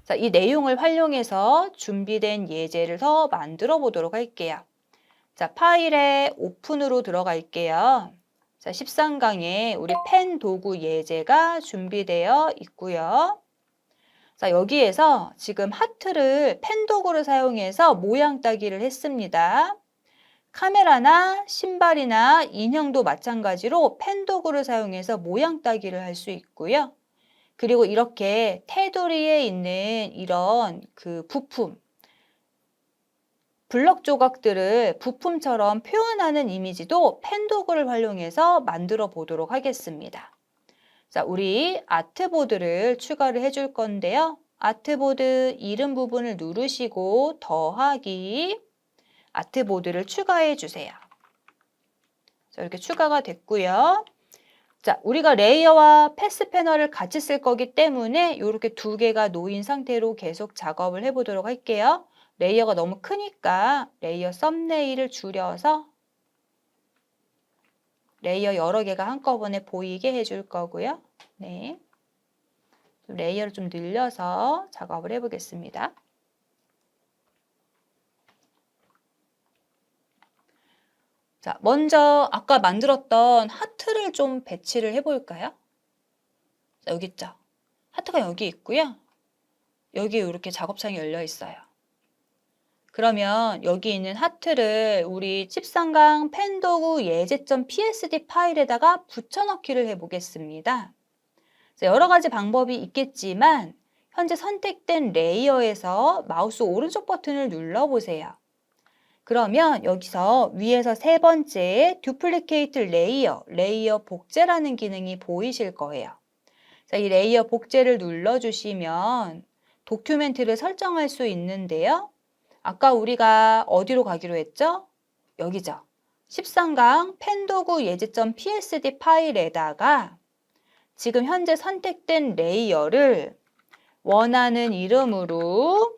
자, 이 내용을 활용해서 준비된 예제를 더 만들어 보도록 할게요. 자, 파일에 오픈으로 들어갈게요. 자, 13강에 우리 펜 도구 예제가 준비되어 있고요. 자, 여기에서 지금 하트를 펜 도구를 사용해서 모양 따기를 했습니다. 카메라나 신발이나 인형도 마찬가지로 펜 도구를 사용해서 모양 따기를 할 수 있고요. 그리고 이렇게 테두리에 있는 이런 그 부품, 블럭 조각들을 부품처럼 표현하는 이미지도 펜 도구를 활용해서 만들어 보도록 하겠습니다. 자, 우리 아트보드를 추가를 해줄 건데요. 아트보드 이름 부분을 누르시고 더하기 아트보드를 추가해 주세요. 자, 이렇게 추가가 됐고요. 자, 우리가 레이어와 패스 패널을 같이 쓸 거기 때문에 이렇게 두 개가 놓인 상태로 계속 작업을 해보도록 할게요. 레이어가 너무 크니까 레이어 썸네일을 줄여서 레이어 여러 개가 한꺼번에 보이게 해줄 거고요. 네. 레이어를 좀 늘려서 작업을 해보겠습니다. 자, 먼저 아까 만들었던 하트를 좀 배치를 해볼까요? 자, 여기 있죠? 하트가 여기 있고요. 여기 이렇게 작업창이 열려 있어요. 그러면 여기 있는 하트를 우리 13강 펜도구 예제.psd 파일에다가 붙여넣기를 해보겠습니다. 여러 가지 방법이 있겠지만 현재 선택된 레이어에서 마우스 오른쪽 버튼을 눌러보세요. 그러면 여기서 위에서 세 번째 듀플리케이트 레이어 복제라는 기능이 보이실 거예요. 자, 이 레이어 복제를 눌러주시면 도큐멘트를 설정할 수 있는데요. 아까 우리가 어디로 가기로 했죠? 여기죠. 13강 펜도구 예제.psd 파일에다가 지금 현재 선택된 레이어를 원하는 이름으로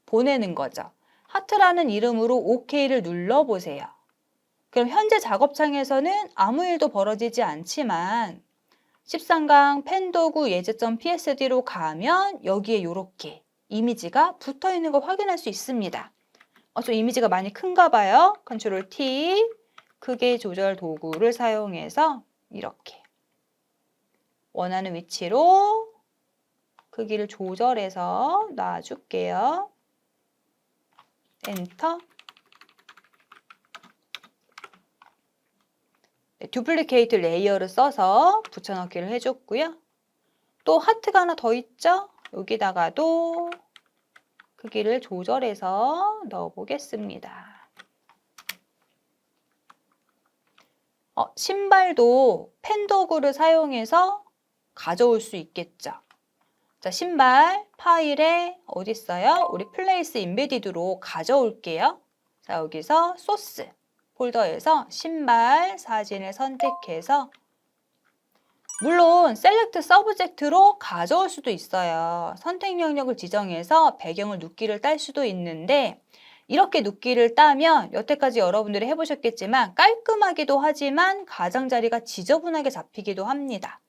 보내는 거죠. 하트라는 이름으로 OK를 눌러보세요. 그럼 현재 작업창에서는 아무 일도 벌어지지 않지만 13강 펜도구 예제.psd로 가면 여기에 이렇게 이미지가 붙어 있는 걸 확인할 수 있습니다. 좀 이미지가 많이 큰가 봐요. 컨트롤 T 크기 조절 도구를 사용해서 이렇게 원하는 위치로 크기를 조절해서 놔줄게요. 엔터. 네, 듀플리케이트 레이어를 써서 붙여넣기를 해줬고요. 또 하트가 하나 더 있죠? 여기다가도 크기를 조절해서 넣어보겠습니다. 신발도 펜 도구를 사용해서 가져올 수 있겠죠. 자, 신발 파일에 어디 있어요? 우리 플레이스 인베디드로 가져올게요. 자, 여기서 소스 폴더에서 신발 사진을 선택해서 물론 셀렉트 서브젝트로 가져올 수도 있어요. 선택 영역을 지정해서 배경을 눕기를 딸 수도 있는데 이렇게 눕기를 따면 여태까지 여러분들이 해보셨겠지만 깔끔하기도 하지만 가장자리가 지저분하게 잡히기도 합니다.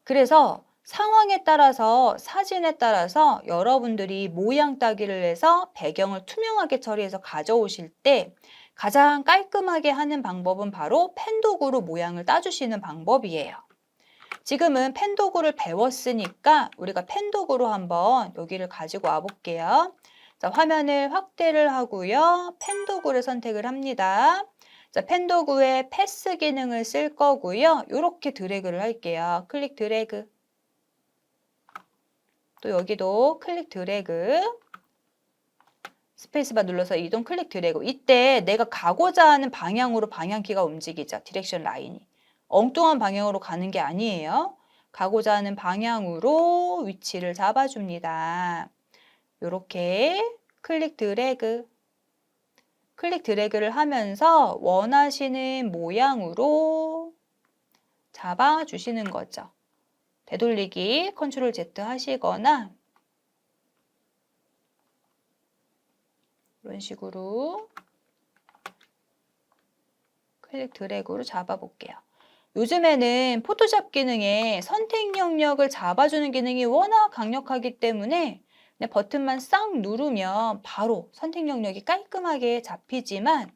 그래서 상황에 따라서 사진에 따라서 여러분들이 모양 따기를 해서 배경을 투명하게 처리해서 가져오실 때 가장 깔끔하게 하는 방법은 바로 펜 도구로 모양을 따주시는 방법이에요. 지금은 펜 도구를 배웠으니까 우리가 펜 도구로 한번 여기를 가지고 와 볼게요. 자, 화면을 확대를 하고요. 펜 도구를 선택을 합니다. 자, 펜 도구에 패스 기능을 쓸 거고요. 이렇게 드래그를 할게요. 클릭 드래그. 또 여기도 클릭 드래그. 스페이스바 눌러서 이동 클릭 드래그. 이때 내가 가고자 하는 방향으로 방향키가 움직이죠. 디렉션 라인이. 엉뚱한 방향으로 가는 게 아니에요. 가고자 하는 방향으로 위치를 잡아줍니다. 이렇게 클릭 드래그. 클릭 드래그를 하면서 원하시는 모양으로 잡아주시는 거죠. 되돌리기 컨트롤 Z 하시거나 이런 식으로 클릭 드래그로 잡아볼게요. 요즘에는 포토샵 기능에 선택 영역을 잡아주는 기능이 워낙 강력하기 때문에 그냥 버튼만 싹 누르면 바로 선택 영역이 깔끔하게 잡히지만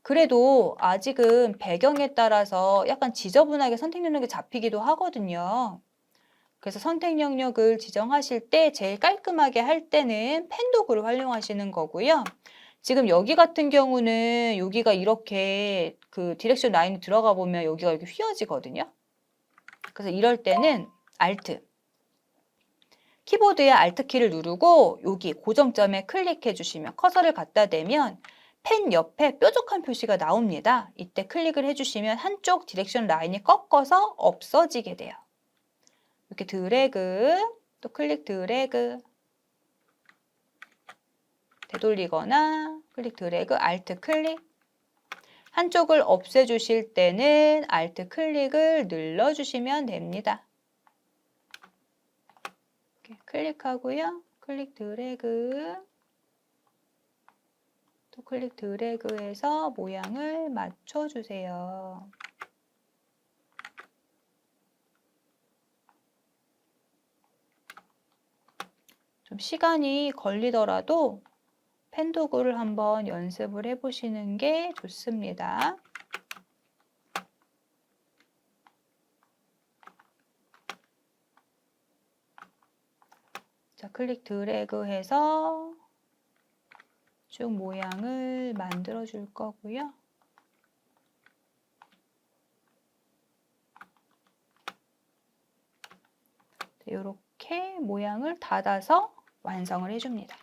그래도 아직은 배경에 따라서 약간 지저분하게 선택 영역이 잡히기도 하거든요. 그래서 선택 영역을 지정하실 때 제일 깔끔하게 할 때는 펜 도구를 활용하시는 거고요. 지금 여기 같은 경우는 여기가 이렇게 그 디렉션 라인이 들어가 보면 여기가 이렇게 휘어지거든요. 그래서 이럴 때는 Alt, 키보드의 Alt 키를 누르고 여기 고정점에 클릭해 주시면 커서를 갖다 대면 펜 옆에 뾰족한 표시가 나옵니다. 이때 클릭을 해주시면 한쪽 디렉션 라인이 꺾어서 없어지게 돼요. 이렇게 드래그, 또 클릭 드래그, 되돌리거나 클릭 드래그, Alt 클릭. 한쪽을 없애주실 때는 Alt 클릭을 눌러주시면 됩니다. 이렇게 클릭하고요. 클릭 드래그, 또 클릭 드래그해서 모양을 맞춰주세요. 좀 시간이 걸리더라도 펜 도구를 한번 연습을 해보시는 게 좋습니다. 자, 클릭 드래그 해서 쭉 모양을 만들어 줄 거고요. 이렇게 모양을 닫아서 완성을 해줍니다.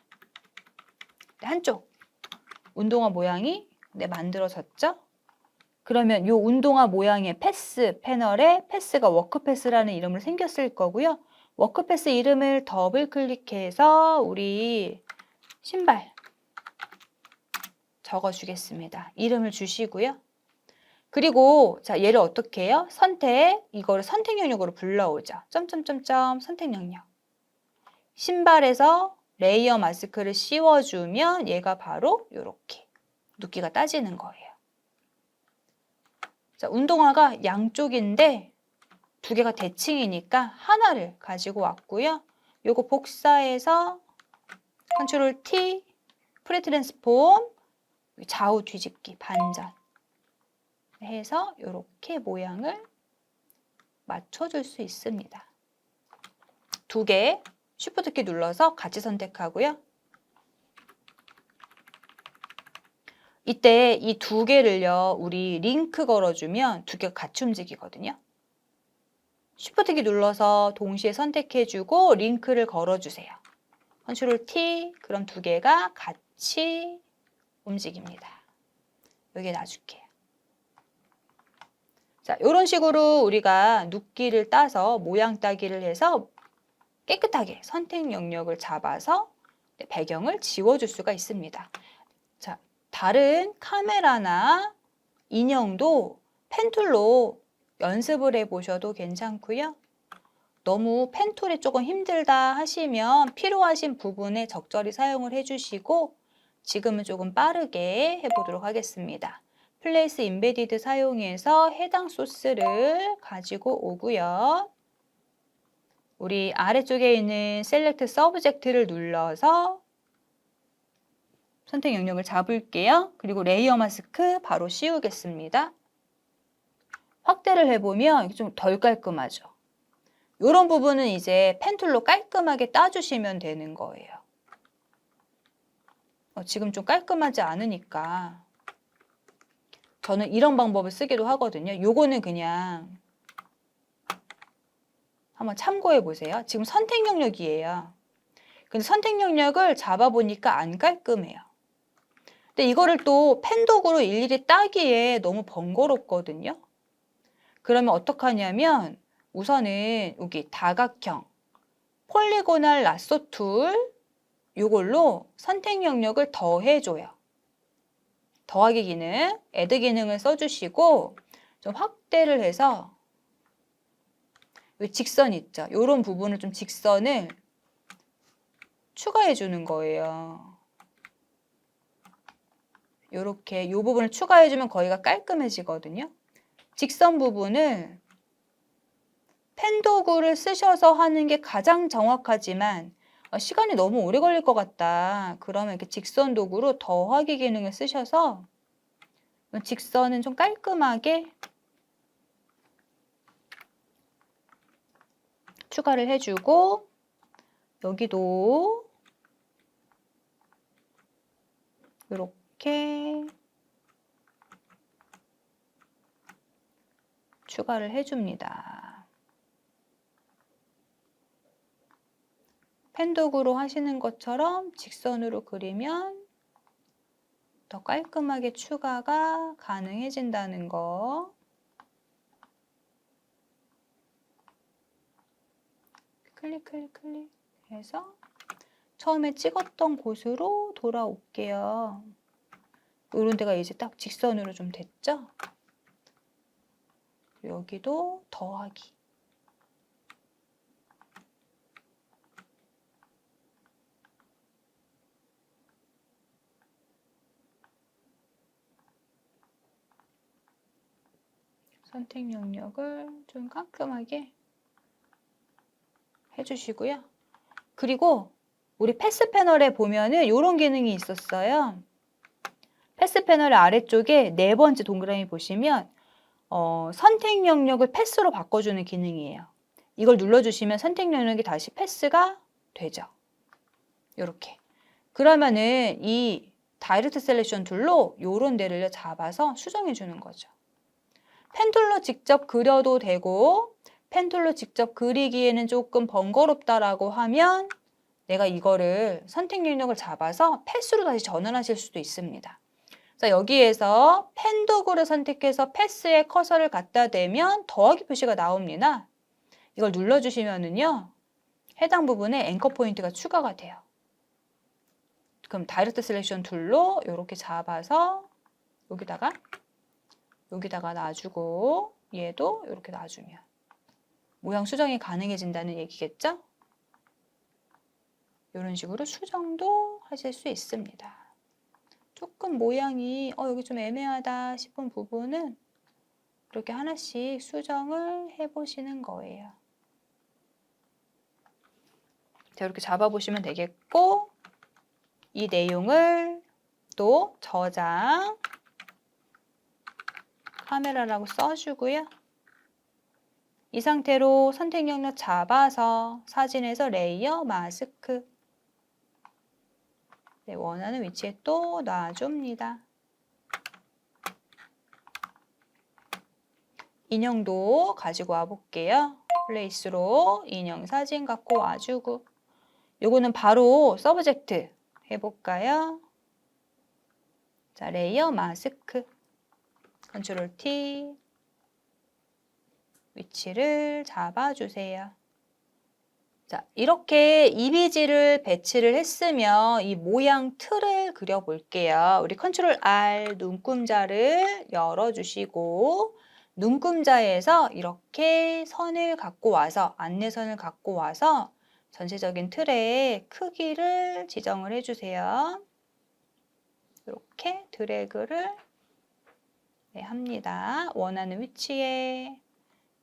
한쪽 운동화 모양이 만들어졌죠? 그러면 이 운동화 모양의 패스 패널에 패스가 워크패스라는 이름으로 생겼을 거고요. 워크패스 이름을 더블 클릭해서 우리 신발 적어주겠습니다. 이름을 주시고요. 그리고 자 얘를 어떻게 해요? 선택, 이거를 선택 영역으로 불러오죠. 점점점점 선택 영역. 신발에서 레이어 마스크를 씌워주면 얘가 바로 이렇게 눕기가 따지는 거예요. 자, 운동화가 양쪽인데 두 개가 대칭이니까 하나를 가지고 왔고요. 요거 복사해서 컨트롤 T, 프리 트랜스폼, 좌우 뒤집기, 반전 해서 이렇게 모양을 맞춰줄 수 있습니다. 두 개 쉬프트 키 눌러서 같이 선택하고요. 이때 이 두 개를요, 우리 링크 걸어주면 두 개가 같이 움직이거든요. 쉬프트 키 눌러서 동시에 선택해주고 링크를 걸어주세요. 컨트롤 T, 그럼 두 개가 같이 움직입니다. 여기에 놔줄게요. 자, 이런 식으로 우리가 눕기를 따서 모양 따기를 해서 깨끗하게 선택 영역을 잡아서 배경을 지워줄 수가 있습니다. 자, 다른 카메라나 인형도 펜툴로 연습을 해보셔도 괜찮고요. 너무 펜툴이 조금 힘들다 하시면 필요하신 부분에 적절히 사용을 해주시고 지금은 조금 빠르게 해보도록 하겠습니다. 플레이스 인베디드 사용해서 해당 소스를 가지고 오고요. 우리 아래쪽에 있는 셀렉트 서브젝트를 눌러서 선택 영역을 잡을게요. 그리고 레이어 마스크 바로 씌우겠습니다. 확대를 해보면 좀 덜 깔끔하죠. 이런 부분은 이제 펜툴로 깔끔하게 따주시면 되는 거예요. 지금 좀 깔끔하지 않으니까 저는 이런 방법을 쓰기도 하거든요. 요거는 그냥 한번 참고해 보세요. 지금 선택 영역이에요. 근데 선택 영역을 잡아보니까 안 깔끔해요. 근데 이거를 또 펜도구로 일일이 따기에 너무 번거롭거든요. 그러면 어떡하냐면 우선은 여기 다각형 폴리고널 라쏘 툴 이걸로 선택 영역을 더해줘요. 더하기 기능, 애드 기능을 써주시고 좀 확대를 해서 이 직선 있죠? 이런 부분을 좀 직선을 추가해 주는 거예요. 이렇게 이 부분을 추가해 주면 거기가 깔끔해지거든요. 직선 부분을 펜 도구를 쓰셔서 하는 게 가장 정확하지만 시간이 너무 오래 걸릴 것 같다. 그러면 이렇게 직선 도구로 더하기 기능을 쓰셔서 직선은 좀 깔끔하게 추가를 해주고 여기도 이렇게 추가를 해줍니다. 펜도구로 하시는 것처럼 직선으로 그리면 더 깔끔하게 추가가 가능해진다는 거. 클릭 클릭 클릭 해서 처음에 찍었던 곳으로 돌아올게요. 이런 데가 이제 딱 직선으로 좀 됐죠? 여기도 더하기. 선택 영역을 좀 깔끔하게 해주시고요. 그리고 우리 패스 패널에 보면은 이런 기능이 있었어요. 패스 패널의 아래쪽에 네 번째 동그라미 보시면 선택 영역을 패스로 바꿔주는 기능이에요. 이걸 눌러주시면 선택 영역이 다시 패스가 되죠. 이렇게. 그러면은 이 다이렉트 셀렉션 툴로 이런 데를 잡아서 수정해 주는 거죠. 펜툴로 직접 그려도 되고 펜툴로 직접 그리기에는 조금 번거롭다라고 하면 내가 이거를 선택 영역을 잡아서 패스로 다시 전환하실 수도 있습니다. 자, 여기에서 펜 도구를 선택해서 패스에 커서를 갖다 대면 더하기 표시가 나옵니다. 이걸 눌러주시면은요, 해당 부분에 앵커 포인트가 추가가 돼요. 그럼 다이렉트 셀렉션 툴로 이렇게 잡아서 여기다가 놔주고 얘도 이렇게 놔주면 모양 수정이 가능해진다는 얘기겠죠? 이런 식으로 수정도 하실 수 있습니다. 조금 모양이 여기 좀 애매하다 싶은 부분은 이렇게 하나씩 수정을 해보시는 거예요. 자, 이렇게 잡아보시면 되겠고 이 내용을 또 저장 카메라라고 써주고요. 이 상태로 선택 영역 잡아서 사진에서 레이어 마스크 원하는 위치에 또 놔줍니다. 인형도 가지고 와볼게요. 플레이스로 인형 사진 갖고 와주고 요거는 바로 서브젝트 해볼까요? 자, 레이어 마스크 컨트롤 T 위치를 잡아주세요. 자, 이렇게 이미지를 배치를 했으면 이 모양 틀을 그려볼게요. 우리 컨트롤 R 눈금자를 열어주시고 눈금자에서 이렇게 선을 갖고 와서 안내선을 갖고 와서 전체적인 틀의 크기를 지정을 해주세요. 이렇게 드래그를 합니다. 원하는 위치에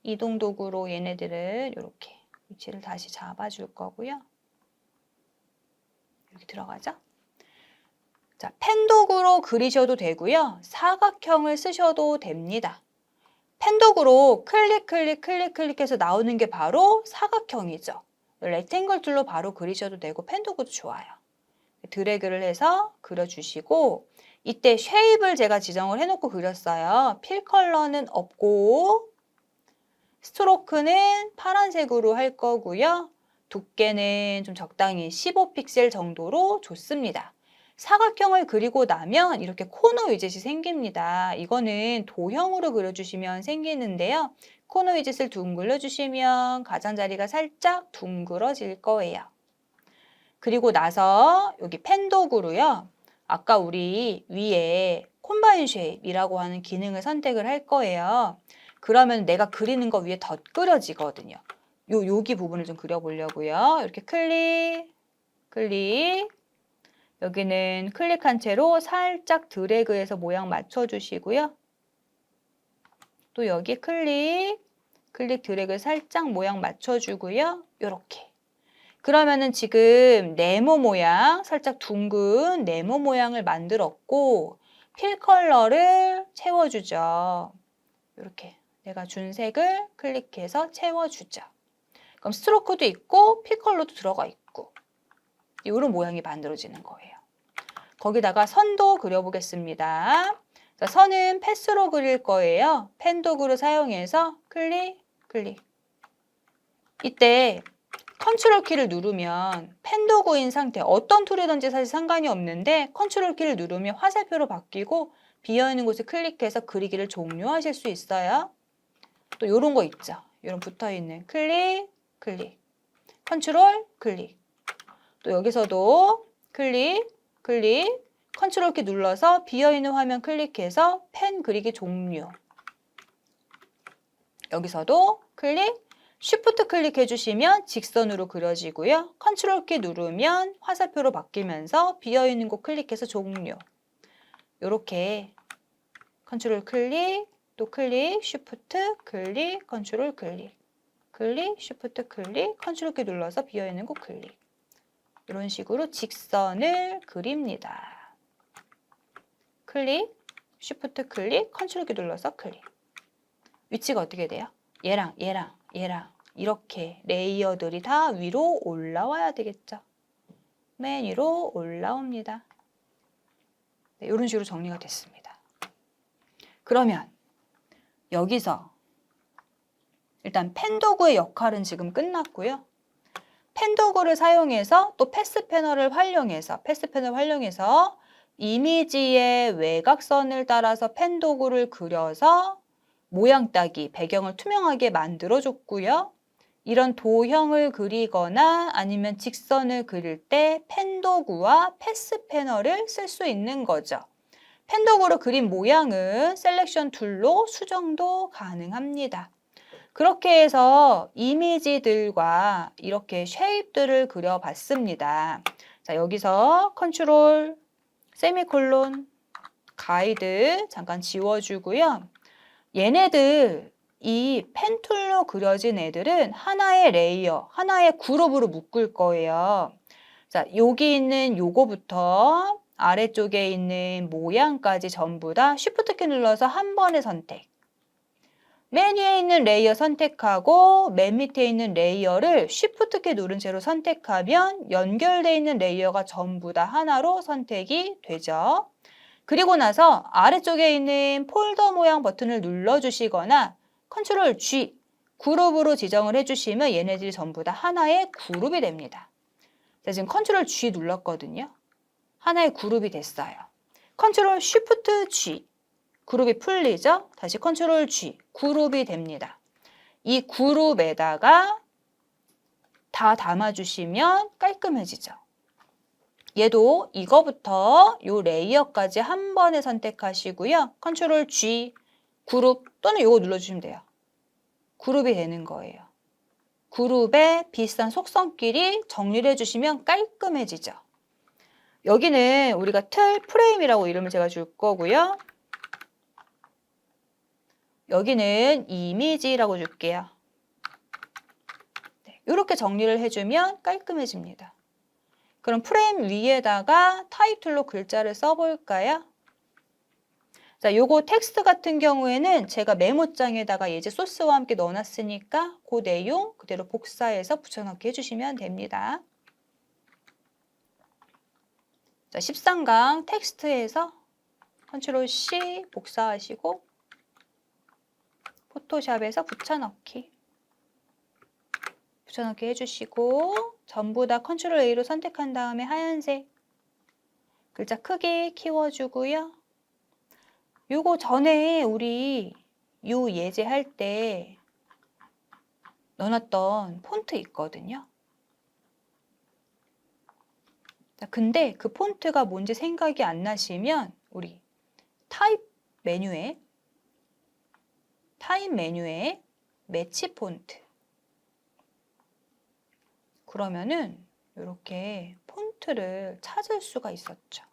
이동 도구로 얘네들을 이렇게 위치를 다시 잡아줄 거고요. 이렇게 들어가죠? 자, 펜 도구로 그리셔도 되고요. 사각형을 쓰셔도 됩니다. 펜 도구로 클릭해서 나오는 게 바로 사각형이죠. 렉탱글 툴로 바로 그리셔도 되고 펜 도구도 좋아요. 드래그를 해서 그려주시고 이때 쉐입을 제가 지정을 해놓고 그렸어요. 필 컬러는 없고 스트로크는 파란색으로 할 거고요. 두께는 좀 적당히 15픽셀 정도로 좋습니다. 사각형을 그리고 나면 이렇게 코너 위젯이 생깁니다. 이거는 도형으로 그려주시면 생기는데요. 코너 위젯을 둥글려주시면 가장자리가 살짝 둥그러질 거예요. 그리고 나서 여기 펜 도구로요. 아까 우리 위에 콤바인 쉐입이라고 하는 기능을 선택을 할 거예요. 그러면 내가 그리는 거 위에 덧그려지거든요. 여기 부분을 좀 그려보려고요. 이렇게 클릭. 여기는 클릭한 채로 살짝 드래그해서 모양 맞춰주시고요. 또 여기 클릭 드래그 살짝 모양 맞춰주고요. 요렇게. 그러면은 지금 네모 모양, 살짝 둥근 네모 모양을 만들었고 필 컬러를 채워주죠. 이렇게 내가 준 색을 클릭해서 채워주죠. 그럼 스트로크도 있고 필 컬러도 들어가 있고 이런 모양이 만들어지는 거예요. 거기다가 선도 그려보겠습니다. 자, 선은 패스로 그릴 거예요. 펜 도구를 사용해서 클릭. 이때 컨트롤 키를 누르면 펜 도구인 상태, 어떤 툴이든지 사실 상관이 없는데 컨트롤 키를 누르면 화살표로 바뀌고 비어있는 곳에 클릭해서 그리기를 종료하실 수 있어요. 또 이런 거 있죠. 이런 붙어있는 클릭, 컨트롤, 클릭. 또 여기서도 클릭, 컨트롤 키 눌러서 비어있는 화면 클릭해서 펜 그리기 종료. 여기서도 클릭, 쉬프트 클릭해 주시면 직선으로 그려지고요. 컨트롤 키 누르면 화살표로 바뀌면서 비어있는 곳 클릭해서 종료. 이렇게 컨트롤 클릭, 또 클릭, 쉬프트 클릭, 컨트롤 클릭, 쉬프트 클릭, 컨트롤 키 눌러서 비어있는 곳 클릭. 이런 식으로 직선을 그립니다. 클릭, 쉬프트 클릭, 컨트롤 키 눌러서 클릭. 위치가 어떻게 돼요? 얘랑 이렇게 레이어들이 다 위로 올라와야 되겠죠. 맨 위로 올라옵니다. 네, 이런 식으로 정리가 됐습니다. 그러면 여기서 일단 펜 도구의 역할은 지금 끝났고요. 펜 도구를 사용해서 또 패스 패널을 활용해서 이미지의 외곽선을 따라서 펜 도구를 그려서 모양 따기, 배경을 투명하게 만들어줬고요. 이런 도형을 그리거나 아니면 직선을 그릴 때 펜 도구와 패스 패널을 쓸 수 있는 거죠. 펜 도구로 그린 모양은 셀렉션 툴로 수정도 가능합니다. 그렇게 해서 이미지들과 이렇게 쉐입들을 그려봤습니다. 자, 여기서 컨트롤, 세미콜론, 가이드 잠깐 지워주고요. 얘네들 이 펜 툴로 그려진 애들은 하나의 레이어, 하나의 그룹으로 묶을 거예요. 자, 여기 있는 요거부터 아래쪽에 있는 모양까지 전부 다 쉬프트 키 눌러서 한 번에 선택. 맨 위에 있는 레이어 선택하고 맨 밑에 있는 레이어를 쉬프트 키 누른 채로 선택하면 연결되어 있는 레이어가 전부 다 하나로 선택이 되죠. 그리고 나서 아래쪽에 있는 폴더 모양 버튼을 눌러주시거나 컨트롤 G, 그룹으로 지정을 해주시면 얘네들이 전부 다 하나의 그룹이 됩니다. 자, 지금 컨트롤 G 눌렀거든요. 하나의 그룹이 됐어요. 컨트롤 쉬프트 G, 그룹이 풀리죠? 다시 컨트롤 G, 그룹이 됩니다. 이 그룹에다가 다 담아주시면 깔끔해지죠. 얘도 이거부터 요 레이어까지 한 번에 선택하시고요. 컨트롤 G, 그룹 또는 요거 눌러주시면 돼요. 그룹이 되는 거예요. 그룹의 비슷한 속성끼리 정리를 해주시면 깔끔해지죠. 여기는 우리가 틀 프레임이라고 이름을 제가 줄 거고요. 여기는 이미지라고 줄게요. 네, 이렇게 정리를 해주면 깔끔해집니다. 그럼 프레임 위에다가 타입 툴로 글자를 써볼까요? 자, 요거 텍스트 같은 경우에는 제가 메모장에다가 예제 소스와 함께 넣어놨으니까 그 내용 그대로 복사해서 붙여넣기 해주시면 됩니다. 자, 13강 텍스트에서 컨트롤 C 복사하시고 포토샵에서 붙여넣기 해주시고 전부 다 컨트롤 A로 선택한 다음에 하얀색 글자 크기 키워주고요. 요거 전에 우리 요 예제 할 때 넣어놨던 폰트 있거든요. 자, 근데 그 폰트가 뭔지 생각이 안 나시면 우리 타입 메뉴에 매치 폰트 그러면은 이렇게 폰트를 찾을 수가 있었죠.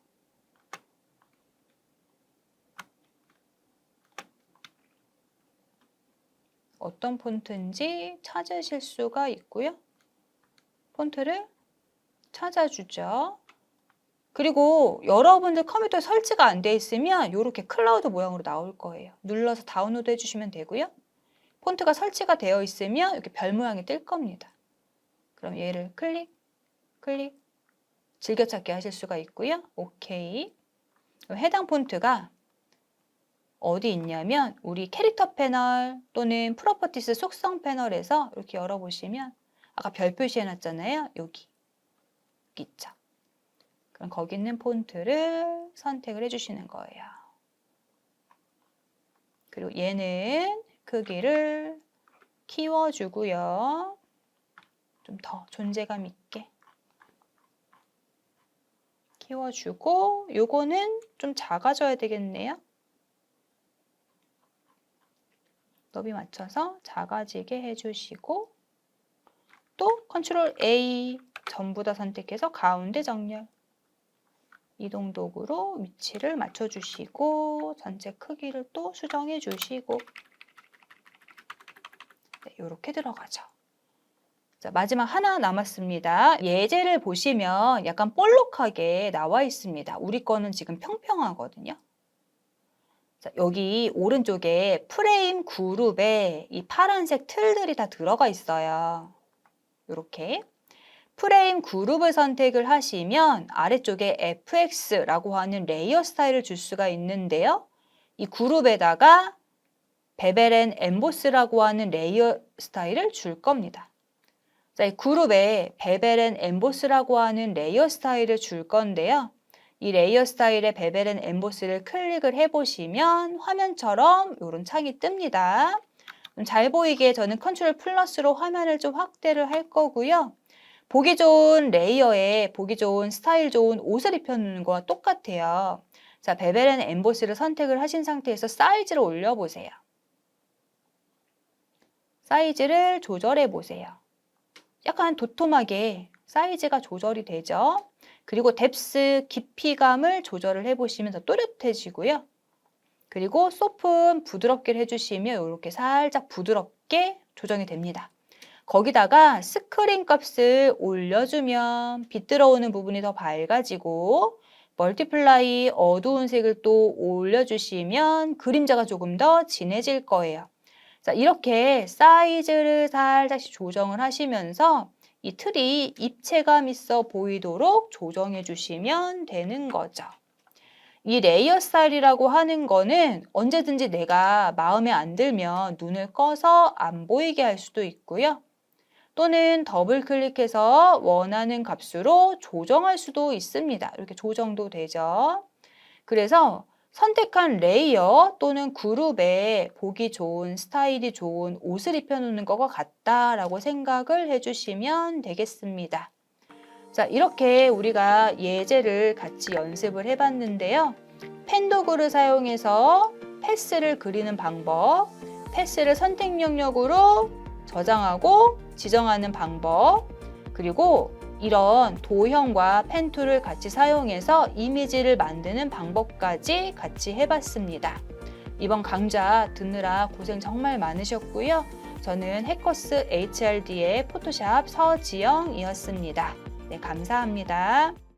어떤 폰트인지 찾으실 수가 있고요. 폰트를 찾아주죠. 그리고 여러분들 컴퓨터에 설치가 안 돼 있으면 이렇게 클라우드 모양으로 나올 거예요. 눌러서 다운로드 해주시면 되고요. 폰트가 설치가 되어 있으면 이렇게 별 모양이 뜰 겁니다. 그럼 얘를 클릭, 클릭, 즐겨찾기 하실 수가 있고요. 오케이. 그럼 해당 폰트가 어디 있냐면 우리 캐릭터 패널 또는 프로퍼티스 속성 패널에서 이렇게 열어보시면 아까 별 표시해놨잖아요. 여기 있죠. 그럼 거기 있는 폰트를 선택을 해주시는 거예요. 그리고 얘는 크기를 키워주고요. 좀 더 존재감 있게 키워주고 요거는 좀 작아져야 되겠네요. 너비 맞춰서 작아지게 해주시고 또 컨트롤 A 전부 다 선택해서 가운데 정렬 이동 도구로 위치를 맞춰주시고 전체 크기를 또 수정해 주시고 네, 이렇게 들어가죠. 자, 마지막 하나 남았습니다. 예제를 보시면 약간 볼록하게 나와 있습니다. 우리 거는 지금 평평하거든요. 자, 여기 오른쪽에 프레임 그룹에 이 파란색 틀들이 다 들어가 있어요. 이렇게 프레임 그룹을 선택을 하시면 아래쪽에 FX라고 하는 레이어 스타일을 줄 수가 있는데요. 이 그룹에다가 베벨 앤 엠보스라고 하는 레이어 스타일을 줄 겁니다. 자, 이 그룹에 베벨 앤 엠보스라고 하는 레이어 스타일을 줄 건데요. 이 레이어 스타일의 베벨 앤 엠보스를 클릭을 해보시면 화면처럼 이런 창이 뜹니다. 잘 보이게 저는 컨트롤 플러스로 화면을 좀 확대를 할 거고요. 보기 좋은 레이어에 보기 좋은 스타일 좋은 옷을 입혀놓는 거와 똑같아요. 자, 베벨 앤 엠보스를 선택을 하신 상태에서 사이즈를 올려보세요. 사이즈를 조절해 보세요. 약간 도톰하게 사이즈가 조절이 되죠. 그리고 뎁스 깊이감을 조절을 해보시면 더 또렷해지고요. 그리고 소픈 부드럽게 해주시면 이렇게 살짝 부드럽게 조정이 됩니다. 거기다가 스크린 값을 올려주면 빛 들어오는 부분이 더 밝아지고 멀티플라이 어두운 색을 또 올려주시면 그림자가 조금 더 진해질 거예요. 자, 이렇게 사이즈를 살짝씩 조정을 하시면서 이 틀이 입체감 있어 보이도록 조정해 주시면 되는 거죠. 이 레이어 스타일이라고 하는 거는 언제든지 내가 마음에 안 들면 눈을 꺼서 안 보이게 할 수도 있고요. 또는 더블 클릭해서 원하는 값으로 조정할 수도 있습니다. 이렇게 조정도 되죠. 그래서 선택한 레이어 또는 그룹에 보기 좋은 스타일이 좋은 옷을 입혀놓는 것과 같다라고 생각을 해주시면 되겠습니다. 자, 이렇게 우리가 예제를 같이 연습을 해봤는데요. 펜 도구를 사용해서 패스를 그리는 방법, 패스를 선택 영역으로 저장하고 지정하는 방법, 그리고 이런 도형과 펜 툴을 같이 사용해서 이미지를 만드는 방법까지 같이 해봤습니다. 이번 강좌 듣느라 고생 정말 많으셨고요. 저는 해커스 HRD의 포토샵 서지영이었습니다. 네, 감사합니다.